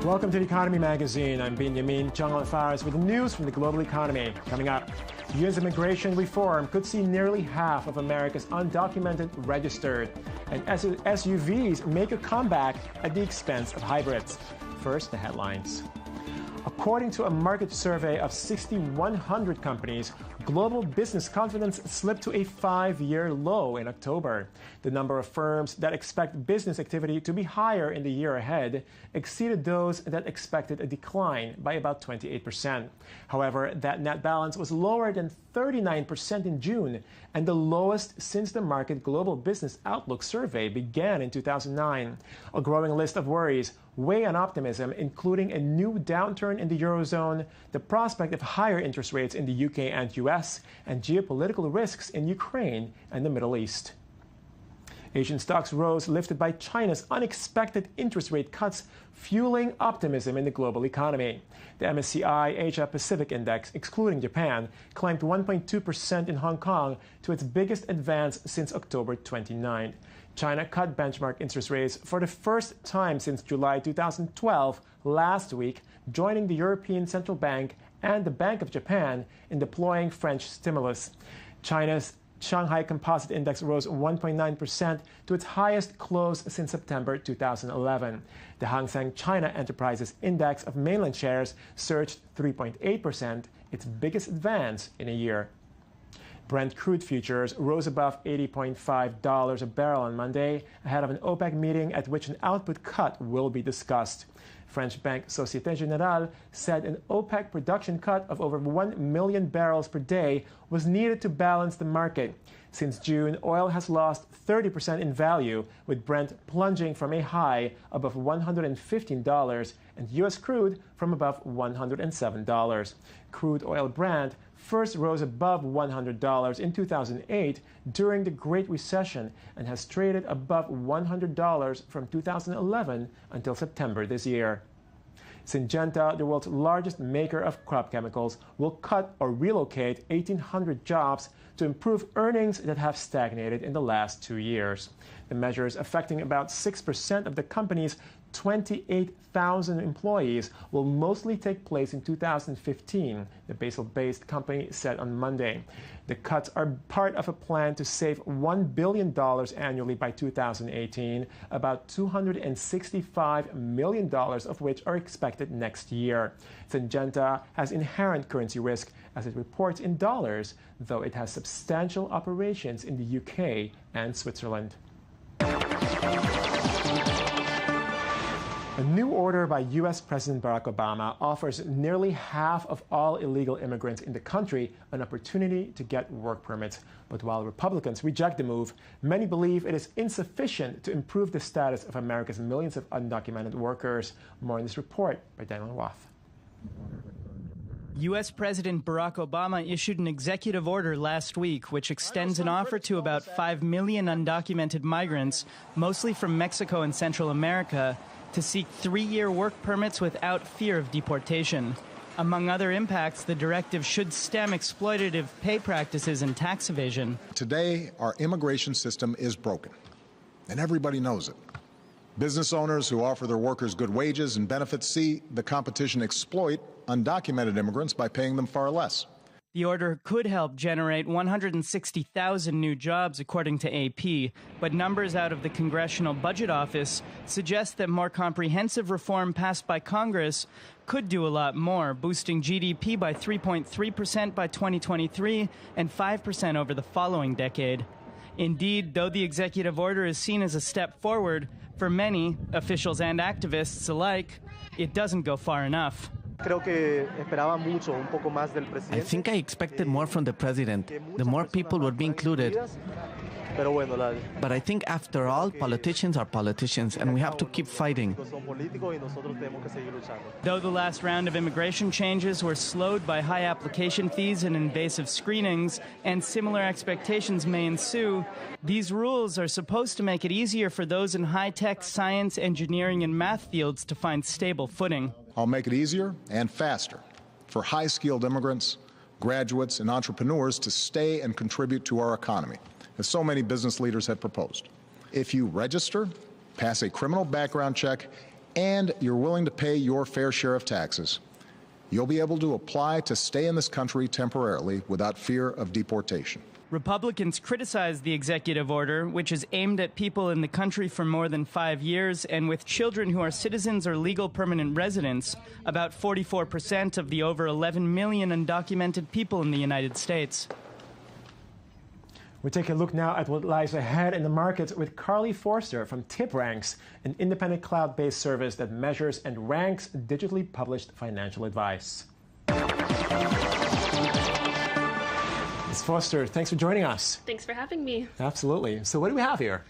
Welcome to the Economy Magazine. I'm Binyamin, Tjong-Alvares with the news from the global economy. Coming up, U.S. immigration reform could see nearly half of America's undocumented registered, and SUVs make a comeback at the expense of hybrids. First, the headlines. According to a market survey of 6,100 companies, global business confidence slipped to a 5-year low in October. The number of firms that expect business activity to be higher in the year ahead exceeded those that expected a decline by about 28%. However, that net balance was lower than 39% in June and the lowest since the Market Global Business Outlook survey began in 2009. A growing list of worries weigh on optimism, including a new downturn in the Eurozone, the prospect of higher interest rates in the UK and US, and geopolitical risks in Ukraine and the Middle East. Asian stocks rose, lifted by China's unexpected interest rate cuts, fueling optimism in the global economy. The MSCI Asia Pacific Index, excluding Japan, climbed 1.2% in Hong Kong to its biggest advance since October 29. China cut benchmark interest rates for the first time since July 2012 last week, joining the European Central Bank and the Bank of Japan in deploying French stimulus. China's Shanghai Composite Index rose 1.9% to its highest close since September 2011. The Hang Seng China Enterprises Index of mainland shares surged 3.8%, its biggest advance in a year. Brent crude futures rose above $80.5 a barrel on Monday, ahead of an OPEC meeting at which an output cut will be discussed. French bank Société Générale said an OPEC production cut of over 1 million barrels per day was needed to balance the market. Since June, oil has lost 30% in value, with Brent plunging from a high above $115 and U.S. crude from above $107. Crude oil Brent first rose above $100 in 2008 during the Great Recession and has traded above $100 from 2011 until September this year. Syngenta, the world's largest maker of crop chemicals, will cut or relocate 1,800 jobs to improve earnings that have stagnated in the last 2 years. The measures, affecting about 6% of the company's 28,000 employees, will mostly take place in 2015, the Basel-based company said on Monday. The cuts are part of a plan to save $1 billion annually by 2018, about $265 million of which are expected next year. Syngenta has inherent currency risk as it reports in dollars, though it has substantial operations in the UK and Switzerland. A new order by U.S. President Barack Obama offers nearly half of all illegal immigrants in the country an opportunity to get work permits. But while Republicans reject the move, many believe it is insufficient to improve the status of America's millions of undocumented workers. More in this report by Daniel Roth. U.S. President Barack Obama issued an executive order last week which extends an offer to about 5 million undocumented migrants, mostly from Mexico and Central America, to seek 3-year work permits without fear of deportation. Among other impacts, the directive should stem exploitative pay practices and tax evasion. Today, our immigration system is broken, and everybody knows it. Business owners who offer their workers good wages and benefits see the competition exploit undocumented immigrants by paying them far less. The order could help generate 160,000 new jobs, according to AP, but numbers out of the Congressional Budget Office suggest that more comprehensive reform passed by Congress could do a lot more, boosting GDP by 3.3% by 2023 and 5% over the following decade. Indeed, though the executive order is seen as a step forward, for many, officials and activists alike, it doesn't go far enough. I think I expected more from the president. The more people would be included. But I think, after all, politicians are politicians, and we have to keep fighting. Though the last round of immigration changes were slowed by high application fees and invasive screenings, and similar expectations may ensue, these rules are supposed to make it easier for those in high-tech, science, engineering, and math fields to find stable footing. I'll make it easier and faster for high-skilled immigrants, graduates, and entrepreneurs to stay and contribute to our economy, as so many business leaders have proposed. If you register, pass a criminal background check, and you're willing to pay your fair share of taxes, you'll be able to apply to stay in this country temporarily without fear of deportation. Republicans criticized the executive order, which is aimed at people in the country for more than 5 years and with children who are citizens or legal permanent residents, about 44% of the over 11 million undocumented people in the United States. We take a look now at what lies ahead in the markets with Carly Forster from TipRanks, an independent cloud-based service that measures and ranks digitally published financial advice. Ms. Foster, thanks for joining us. Thanks for having me. Absolutely. So what do we have here?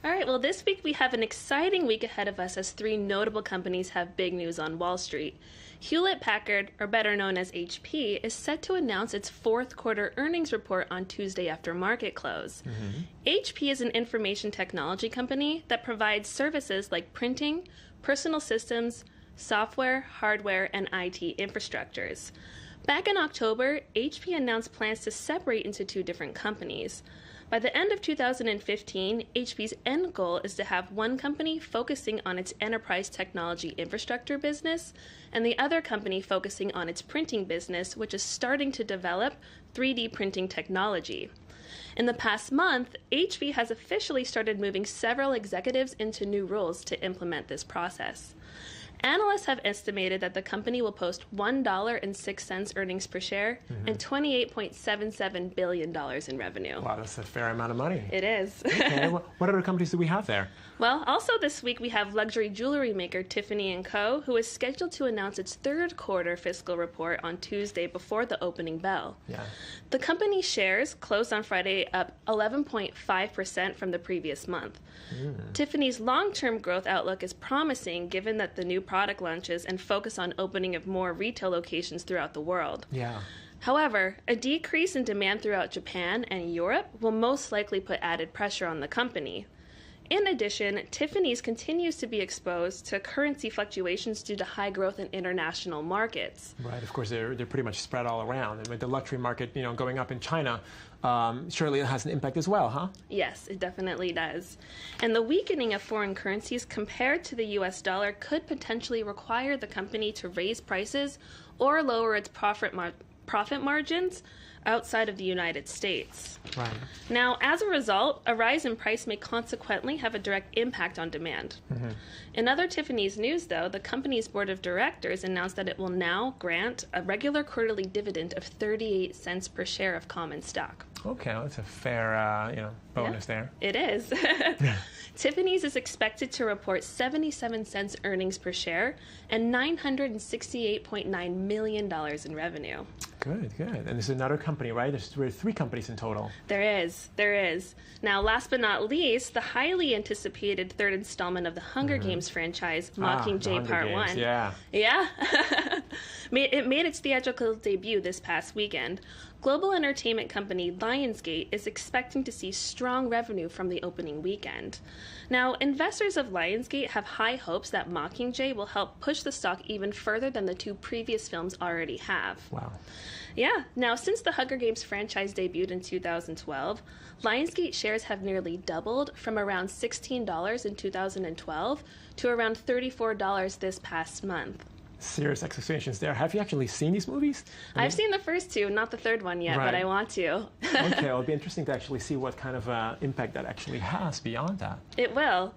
All right, well, this week we have an exciting week ahead of us as three notable companies have big news on Wall Street. Hewlett-Packard, or better known as HP, is set to announce its fourth quarter earnings report on Tuesday after market close. HP is an information technology company that provides services like printing, personal systems, software, hardware, and IT infrastructures. Back in October, HP announced plans to separate into two different companies. By the end of 2015, HP's end goal is to have one company focusing on its enterprise technology infrastructure business, and the other company focusing on its printing business, which is starting to develop 3D printing technology. In the past month, HP has officially started moving several executives into new roles to implement this process. Analysts have estimated that the company will post $1.06 earnings per share and $28.77 billion in revenue. Wow, that's a fair amount of money. It is. Okay, what other companies do we have there? Well, also this week we have luxury jewelry maker Tiffany & Co., who is scheduled to announce its third quarter fiscal report on Tuesday before the opening bell. Yeah. The company's shares closed on Friday up 11.5% from the previous month. Tiffany's long-term growth outlook is promising given that the new product launches and focus on opening of more retail locations throughout the world. Yeah. However, a decrease in demand throughout Japan and Europe will most likely put added pressure on the company. In addition, Tiffany's continues to be exposed to currency fluctuations due to high growth in international markets. Right, of course, they're pretty much spread all around. And with the luxury market, going up in China, surely it has an impact as well, huh? Yes, it definitely does. And the weakening of foreign currencies compared to the US dollar could potentially require the company to raise prices or lower its profit margins outside of the United States. Right. Now, as a result, a rise in price may consequently have a direct impact on demand. In other Tiffany's news, though, the company's board of directors announced that it will now grant a regular quarterly dividend of 38 cents per share of common stock. Okay, well, that's a fair, bonus there. It is. Tiffany's is expected to report 77 cents earnings per share and $968.9 million in revenue. Good. And there's another company, right? There's three companies in total. There is. Now, last but not least, the highly anticipated third installment of the Hunger Games franchise, Mockingjay Part 1. Yeah. It made its theatrical debut this past weekend. Global entertainment company Lionsgate is expecting to see strong revenue from the opening weekend. Now, investors of Lionsgate have high hopes that Mockingjay will help push the stock even further than the two previous films already have. Wow. Yeah. Now, since the Hunger Games franchise debuted in 2012, Lionsgate shares have nearly doubled from around $16 in 2012 to around $34 this past month. Serious expectations there. Have you actually seen these movies? I've seen the first two, not the third one yet, Right. but I want to. Okay, it'll be interesting to actually see what kind of impact that actually has beyond that. It will.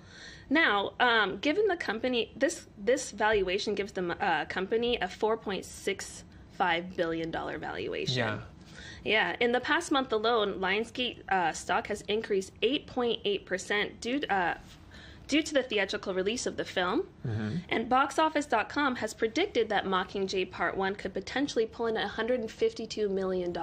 Now, given the company, this valuation gives the company a $4.65 billion valuation. Yeah. In the past month alone, Lionsgate stock has increased 8.8% due to the theatrical release of the film. And BoxOffice.com has predicted that Mockingjay Part 1 could potentially pull in $152 million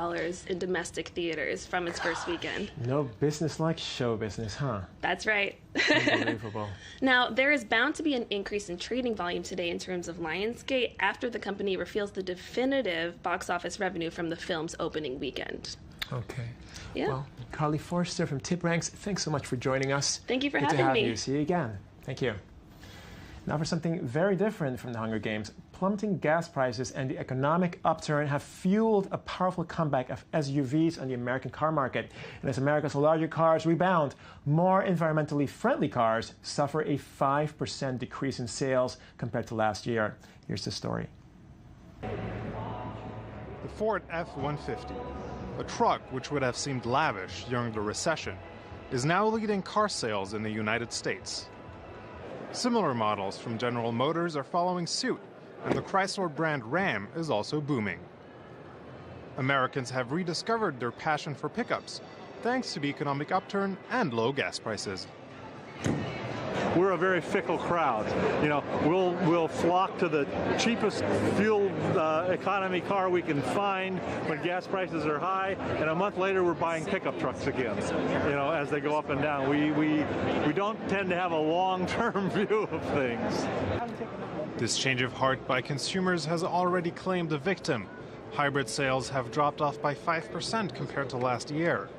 in domestic theaters from its first weekend. No business like show business, huh? That's right. Unbelievable. Now, there is bound to be an increase in trading volume today in terms of Lionsgate after the company reveals the definitive box office revenue from the film's opening weekend. Okay. Yeah. Well, Carly Forster from TipRanks, thanks so much for joining us. Thank you for Good having to have me. you. See you again. Thank you. Now for something very different from the Hunger Games. plummeting gas prices and the economic upturn have fueled a powerful comeback of SUVs on the American car market. And as America's larger cars rebound, more environmentally friendly cars suffer a 5% decrease in sales compared to last year. Here's the story. The Ford F-150, a truck which would have seemed lavish during the recession, is now leading car sales in the United States. Similar models from General Motors are following suit, and the Chrysler brand Ram is also booming. Americans have rediscovered their passion for pickups, thanks to the economic upturn and low gas prices. We're a very fickle crowd. You know, we'll flock to the cheapest fuel economy car we can find when gas prices are high, and a month later we're buying pickup trucks again. You know, as they go up and down. We don't tend to have a long-term view of things. This change of heart by consumers has already claimed a victim. Hybrid sales have dropped off by 5% compared to last year.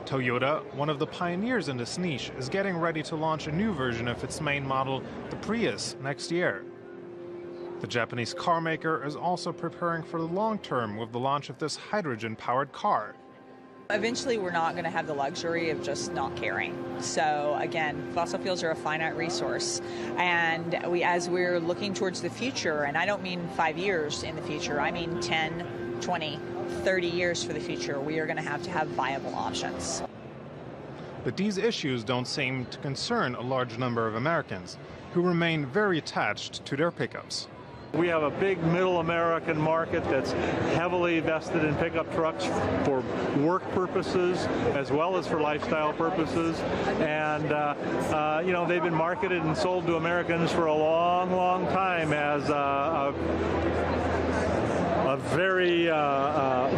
Toyota, one of the pioneers in this niche, is getting ready to launch a new version of its main model, the Prius, next year. The Japanese car maker is also preparing for the long term with the launch of this hydrogen-powered car. Eventually, we're not going to have the luxury of just not caring. So again, fossil fuels are a finite resource. And as we're looking towards the future, and I don't mean 5 years in the future, I mean 10, 20, 30 years for the future, we are going to have viable options. But these issues don't seem to concern a large number of Americans, who remain very attached to their pickups. We have a big middle American market that's heavily vested in pickup trucks for work purposes as well as for lifestyle purposes. And, you know, they've been marketed and sold to Americans for a long, long time as a very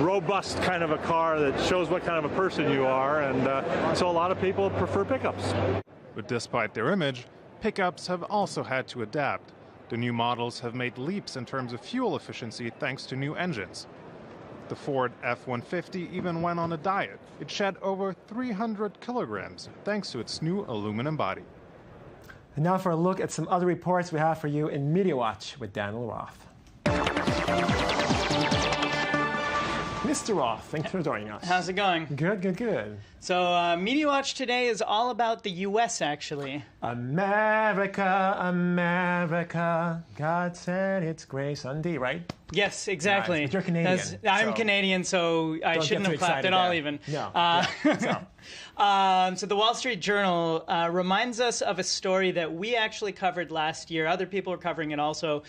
robust kind of a car that shows what kind of a person you are. And so a lot of people prefer pickups. But despite their image, pickups have also had to adapt. The new models have made leaps in terms of fuel efficiency thanks to new engines. The Ford F-150 even went on a diet. It shed over 300 kilograms thanks to its new aluminum body. And now for a look at some other reports we have for you in Media Watch with Daniel Roth. Mr. Roth, thanks for joining us. How's it going? Good, good, good. So Media Watch today is all about the U.S., actually. America, America, God said it's grace on thee, right? Yes, exactly. Nice. But you're Canadian. I'm Canadian, so I shouldn't have clapped at all even. No. So the Wall Street Journal reminds us of a story that we actually covered last year. Other people are covering it also.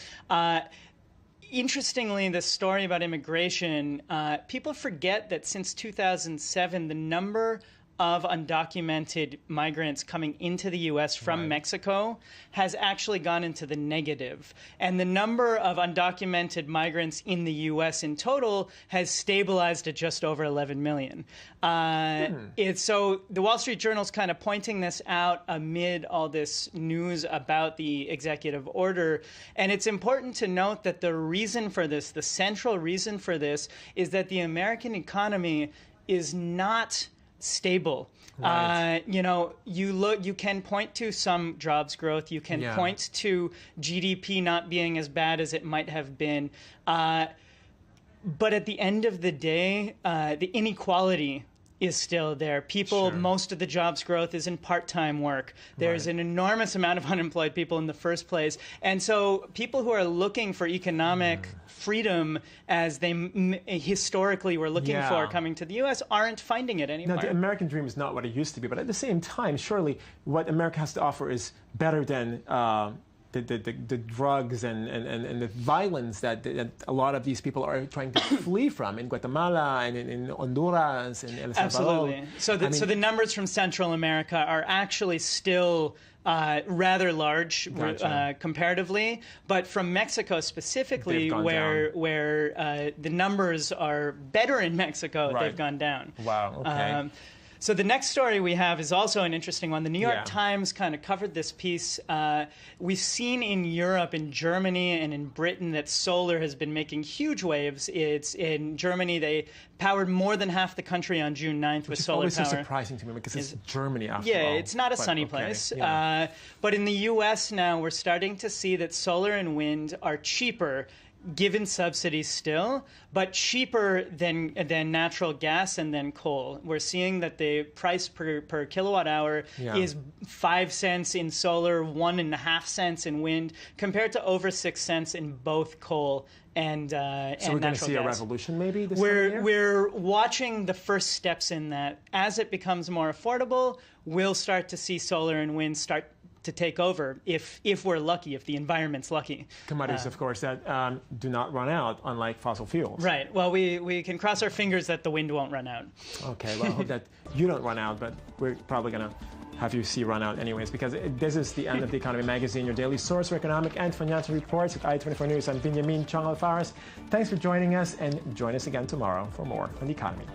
Interestingly, this story about immigration, people forget that since 2007, the number of undocumented migrants coming into the U.S. from Mexico has actually gone into the negative. And the number of undocumented migrants in the U.S. in total has stabilized at just over 11 million. So the Wall Street Journal's kind of pointing this out amid all this news about the executive order. And it's important to note that the reason for this, the central reason for this, is that the American economy is not stable. Right. You can point to some jobs growth. You can point to GDP not being as bad as it might have been. But at the end of the day, the inequality is still there. People, most of the jobs growth is in part-time work. There's an enormous amount of unemployed people in the first place. And so people who are looking for economic freedom as they historically were looking for coming to the U.S. aren't finding it anymore. Now, the American dream is not what it used to be, but at the same time, surely what America has to offer is better than the drugs and the violence that a lot of these people are trying to flee from in Guatemala and in Honduras and El Salvador. Absolutely. So the numbers from Central America are actually still rather large comparatively, but from Mexico specifically, where the numbers are better in Mexico, they've gone down. Wow. Okay. So the next story we have is also an interesting one. The New York Yeah. Times kind of covered this piece. We've seen in Europe, in Germany, and in Britain that solar has been making huge waves. It's in Germany, they powered more than half the country on June 9th with solar always power. so surprising to me because it's Germany after all. Yeah, it's not a But sunny okay, place. yeah. But in the U.S. now, we're starting to see that solar and wind are cheaper, given subsidies still, but cheaper than natural gas and then coal. We're seeing that the price per kilowatt hour is 5 cents in solar, 1.5 cents in wind, compared to over 6 cents in both coal and natural gas. So we're going to see a revolution maybe this year? We're watching the first steps in that. As it becomes more affordable, we'll start to see solar and wind start to take over if we're lucky, if the environment's lucky. Commodities, of course, that do not run out, unlike fossil fuels. Right. Well, we can cross our fingers that the wind won't run out. Okay, well, I hope that you don't run out, but we're probably going to have you see run out anyways, because this is the end of The Economy Magazine, your daily source for economic and financial reports at I-24 News. I'm Binyamin Tjong-Alvares. Thanks for joining us, and join us again tomorrow for more on The Economy.